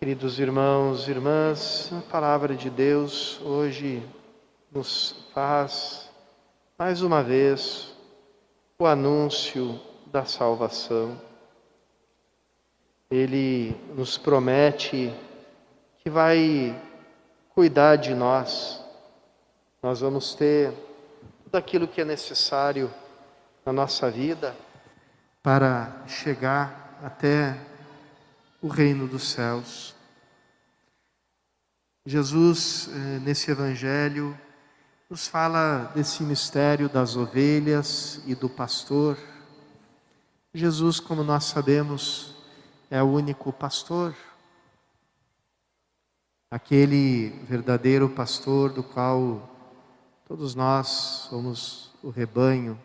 Queridos irmãos e irmãs, a palavra de Deus hoje nos faz, mais uma vez, o anúncio da salvação. Ele nos promete que vai cuidar de nós. Nós vamos ter tudo aquilo que é necessário na nossa vida para chegar até o reino dos céus. Jesus, nesse Evangelho, nos fala desse mistério das ovelhas e do pastor. Jesus, como nós sabemos, é o único pastor, aquele verdadeiro pastor do qual todos nós somos o rebanho,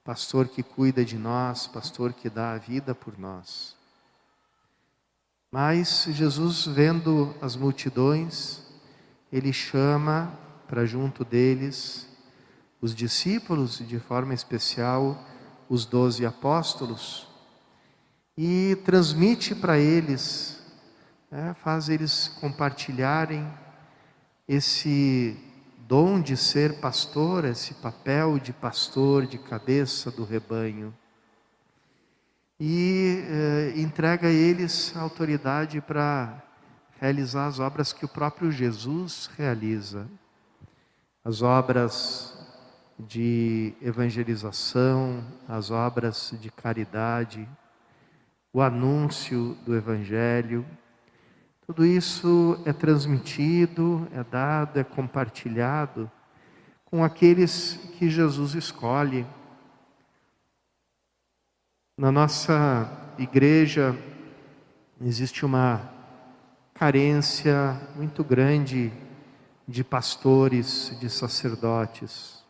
pastor que cuida de nós, pastor que dá a vida por nós. Mas Jesus, vendo as multidões, ele chama para junto deles os discípulos, e de forma especial os 12 apóstolos, e transmite para eles, faz eles compartilharem esse dom de ser pastor, esse papel de pastor, de cabeça do rebanho. E entrega a eles a autoridade para realizar as obras que o próprio Jesus realiza. As obras de evangelização, as obras de caridade, o anúncio do Evangelho. Tudo isso é transmitido, é dado, é compartilhado com aqueles que Jesus escolhe. Na nossa igreja existe uma carência muito grande de pastores, de sacerdotes,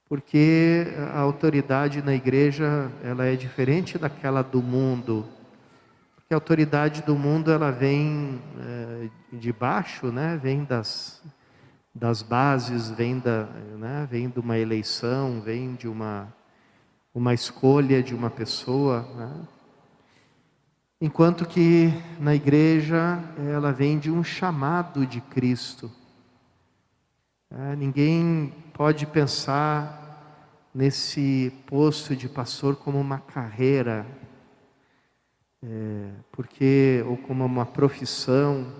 porque a autoridade na igreja ela é diferente daquela do mundo, porque a autoridade do mundo ela vem de baixo, vem das bases, vem de uma eleição, vem de uma escolha de uma pessoa, enquanto que na igreja ela vem de um chamado de Cristo. Ninguém pode pensar nesse posto de pastor como uma carreira, ou como uma profissão,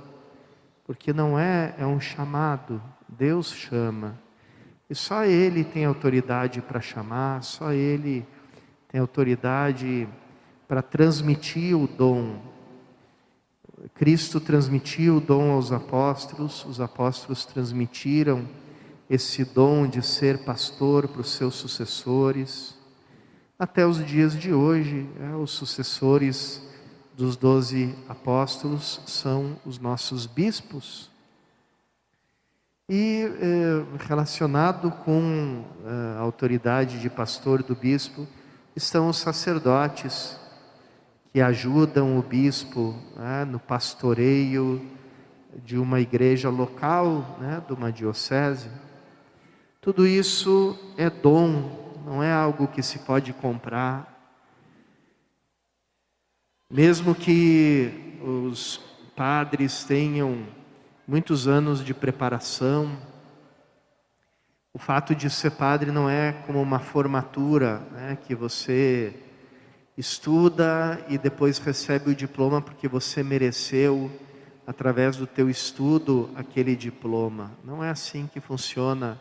porque não é um chamado. Deus chama. E só Ele tem autoridade para chamar, só Ele tem autoridade para transmitir o dom. Cristo transmitiu o dom aos apóstolos, os apóstolos transmitiram esse dom de ser pastor para os seus sucessores. Até os dias de hoje, os sucessores dos 12 apóstolos são os nossos bispos. E relacionado com a autoridade de pastor do bispo, estão os sacerdotes, que ajudam o bispo no pastoreio de uma igreja local, de uma diocese. Tudo isso é dom, não é algo que se pode comprar. Mesmo que os padres tenham muitos anos de preparação, o fato de ser padre não é como uma formatura, que você estuda e depois recebe o diploma porque você mereceu, através do teu estudo, aquele diploma. Não é assim que funciona.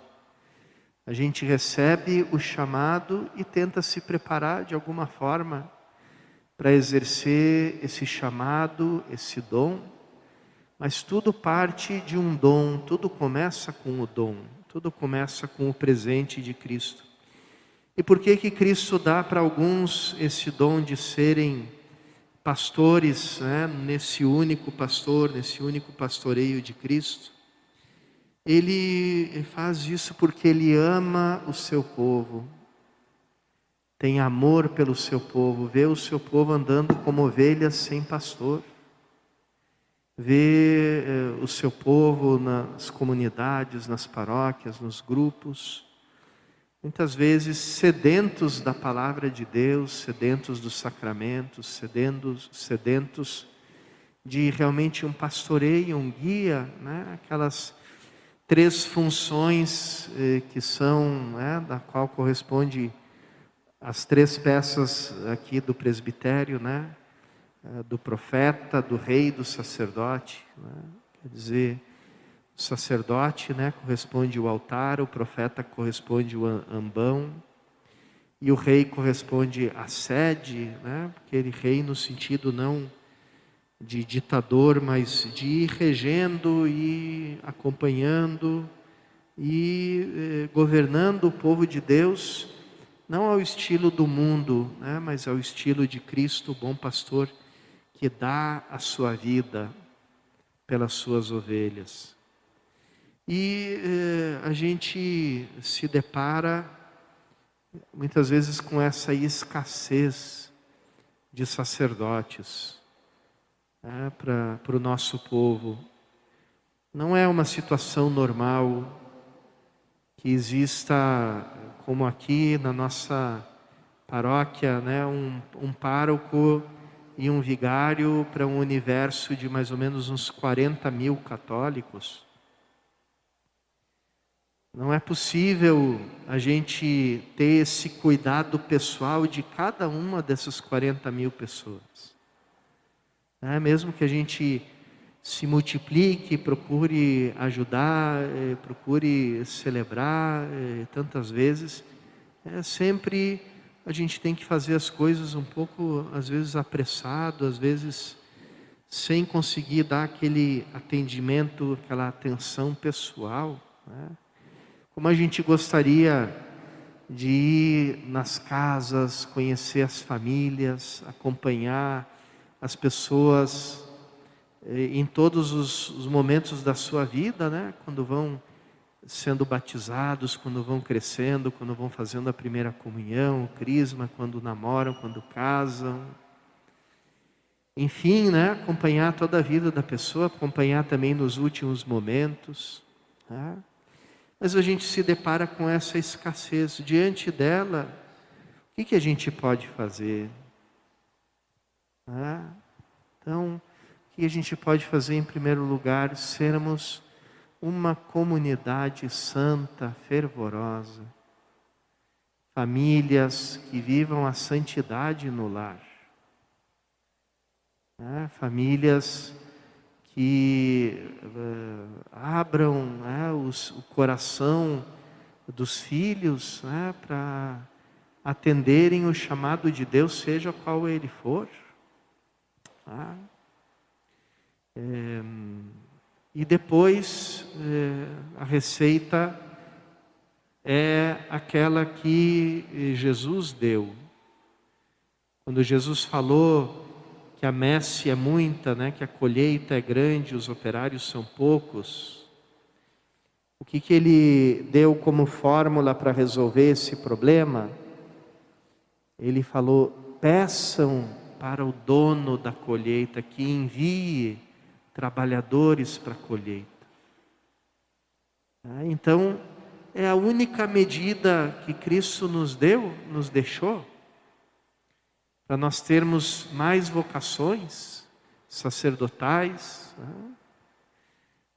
A gente recebe o chamado e tenta se preparar de alguma forma para exercer esse chamado, esse dom. Mas tudo parte de um dom, tudo começa com o dom, tudo começa com o presente de Cristo. E por que Cristo dá para alguns esse dom de serem pastores, nesse único pastor, nesse único pastoreio de Cristo? Ele faz isso porque Ele ama o seu povo, tem amor pelo seu povo, vê o seu povo andando como ovelhas sem pastor. Vê o seu povo nas comunidades, nas paróquias, nos grupos, muitas vezes sedentos da palavra de Deus, sedentos dos sacramentos, sedentos de realmente um pastoreio, um guia, né? Aquelas 3 funções que são, né, da qual corresponde as 3 peças aqui do presbitério, né? Do profeta, do rei e do sacerdote, né? Quer dizer, o sacerdote, né, corresponde o altar, o profeta corresponde o ambão, e o rei corresponde à sede, né? Aquele rei no sentido não de ditador, mas de ir regendo e acompanhando e governando o povo de Deus, não ao estilo do mundo, né, mas ao estilo de Cristo, o bom pastor, que dá a sua vida pelas suas ovelhas. E a gente se depara muitas vezes com essa escassez de sacerdotes, né, para o nosso povo. Não é uma situação normal que exista, como aqui na nossa paróquia, né, um pároco e um vigário para um universo de mais ou menos uns 40 mil católicos. Não é possível a gente ter esse cuidado pessoal de cada uma dessas 40 mil pessoas. Mesmo que a gente se multiplique, procure ajudar, procure celebrar tantas vezes, sempre a gente tem que fazer as coisas um pouco, às vezes apressado, às vezes sem conseguir dar aquele atendimento, aquela atenção pessoal, né? Como a gente gostaria de ir nas casas, conhecer as famílias, acompanhar as pessoas em todos os momentos da sua vida, né? Quando vão sendo batizados, quando vão crescendo, quando vão fazendo a primeira comunhão, o crisma, quando namoram, quando casam. Enfim, né? Acompanhar toda a vida da pessoa, acompanhar também nos últimos momentos, né? Mas a gente se depara com essa escassez. Diante dela, o que a gente pode fazer? Então, o que a gente pode fazer em primeiro lugar? Sermos uma comunidade santa, fervorosa. Famílias que vivam a santidade no lar. Famílias que abram o coração dos filhos, para atenderem o chamado de Deus, seja qual ele for. E depois a receita é aquela que Jesus deu. Quando Jesus falou que a messe é muita, né, que a colheita é grande, os operários são poucos. O que ele deu como fórmula para resolver esse problema? Ele falou: peçam para o dono da colheita que envie trabalhadores para a colheita. Então, é a única medida que Cristo nos deu, nos deixou, para nós termos mais vocações sacerdotais,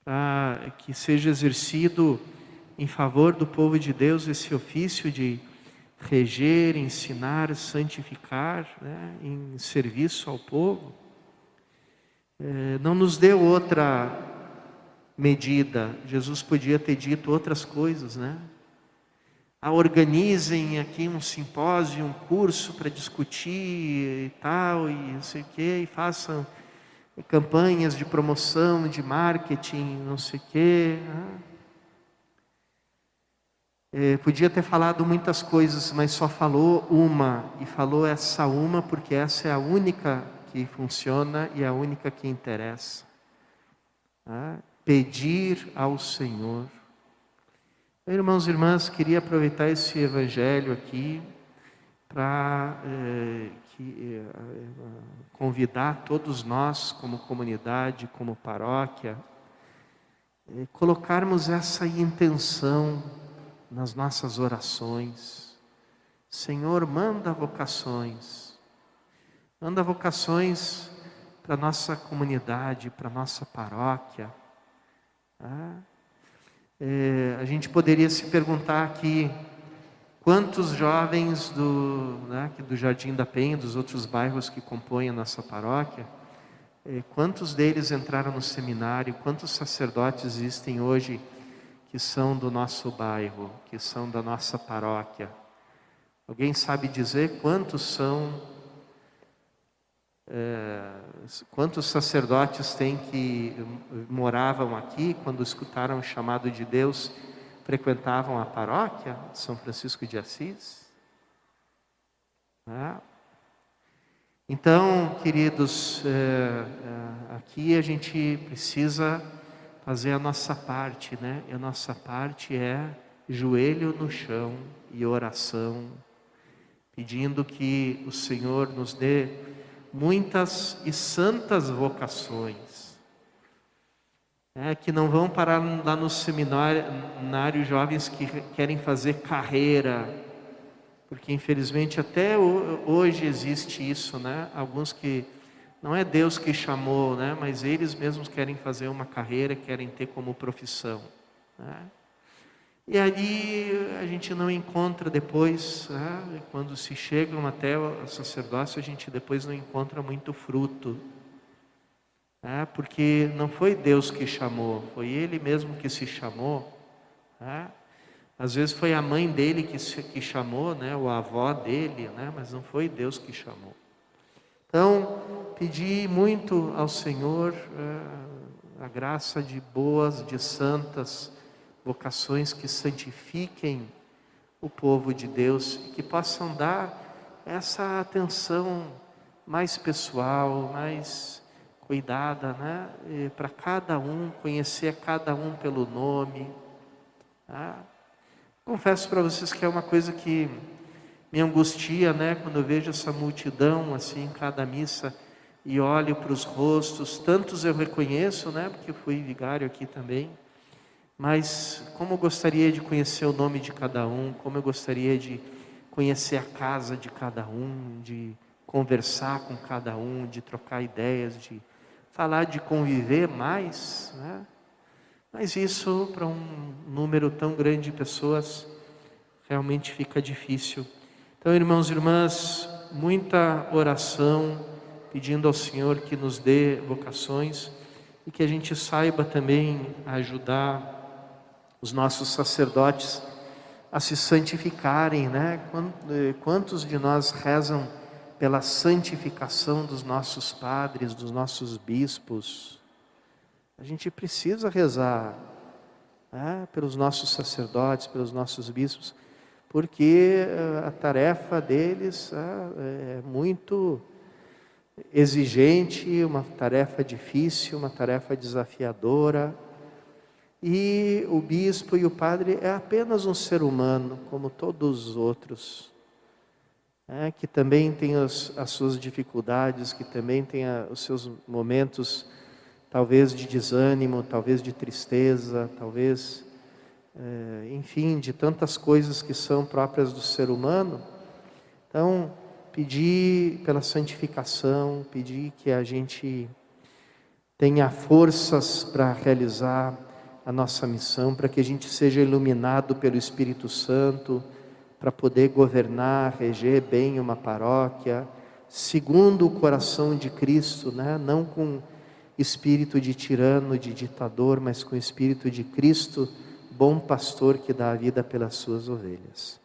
para que seja exercido em favor do povo de Deus esse ofício de reger, ensinar, santificar, em serviço ao povo. Não nos deu outra medida. Jesus podia ter dito outras coisas, organizem aqui um simpósio, um curso para discutir e tal, e não sei o quê, e façam campanhas de promoção, de marketing, não sei o quê. Podia ter falado muitas coisas, mas só falou uma, e falou essa uma porque essa é a única que funciona e a única que interessa. Pedir ao Senhor. Irmãos e irmãs, queria aproveitar esse evangelho aqui para convidar todos nós, como comunidade, como paróquia, colocarmos essa intenção nas nossas orações. Senhor, manda vocações para a nossa comunidade, para a nossa paróquia. A gente poderia se perguntar aqui, quantos jovens do Jardim da Penha, dos outros bairros que compõem a nossa paróquia, quantos deles entraram no seminário, quantos sacerdotes existem hoje que são do nosso bairro, que são da nossa paróquia? Alguém sabe dizer quantos são? Quantos sacerdotes tem que moravam aqui quando escutaram o chamado de Deus, frequentavam a paróquia de São Francisco de Assis? Então, queridos, aqui a gente precisa fazer a nossa parte, né? E a nossa parte é joelho no chão e oração, pedindo que o Senhor nos dê muitas e santas vocações, que não vão parar lá no seminário jovens que querem fazer carreira, porque infelizmente até hoje existe isso, né? Alguns que não é Deus que chamou, né? Mas eles mesmos querem fazer uma carreira, querem ter como profissão, né? E aí a gente não encontra depois, quando se chegam até o sacerdócio, a gente depois não encontra muito fruto, porque não foi Deus que chamou, foi Ele mesmo que se chamou. Às vezes foi a mãe dele que chamou, né, ou a avó dele, né, mas não foi Deus que chamou. Então, pedi muito ao Senhor a graça de boas, de santas vocações que santifiquem o povo de Deus e que possam dar essa atenção mais pessoal, mais cuidada, né? Para cada um, conhecer cada um pelo nome. Confesso para vocês que é uma coisa que me angustia, né? Quando eu vejo essa multidão assim em cada missa e olho para os rostos, tantos eu reconheço, né? Porque eu fui vigário aqui também. Mas como eu gostaria de conhecer o nome de cada um, como eu gostaria de conhecer a casa de cada um, de conversar com cada um, de trocar ideias, de falar, de conviver mais, né? Mas isso para um número tão grande de pessoas realmente fica difícil. Então, irmãos e irmãs, muita oração, pedindo ao Senhor que nos dê vocações e que a gente saiba também ajudar os nossos sacerdotes a se santificarem, né? Quantos de nós rezam pela santificação dos nossos padres, dos nossos bispos? A gente precisa rezar, pelos nossos sacerdotes, pelos nossos bispos, porque a tarefa deles é muito exigente, uma tarefa difícil, uma tarefa desafiadora. E o bispo e o padre é apenas um ser humano, como todos os outros, que também tem as suas dificuldades, que também tem os seus momentos, talvez de desânimo, talvez de tristeza, talvez, enfim, de tantas coisas que são próprias do ser humano. Então, pedir pela santificação, pedir que a gente tenha forças para realizar a nossa missão, para que a gente seja iluminado pelo Espírito Santo, para poder governar, reger bem uma paróquia, segundo o coração de Cristo, né? Não com espírito de tirano, de ditador, mas com espírito de Cristo, bom pastor que dá a vida pelas suas ovelhas.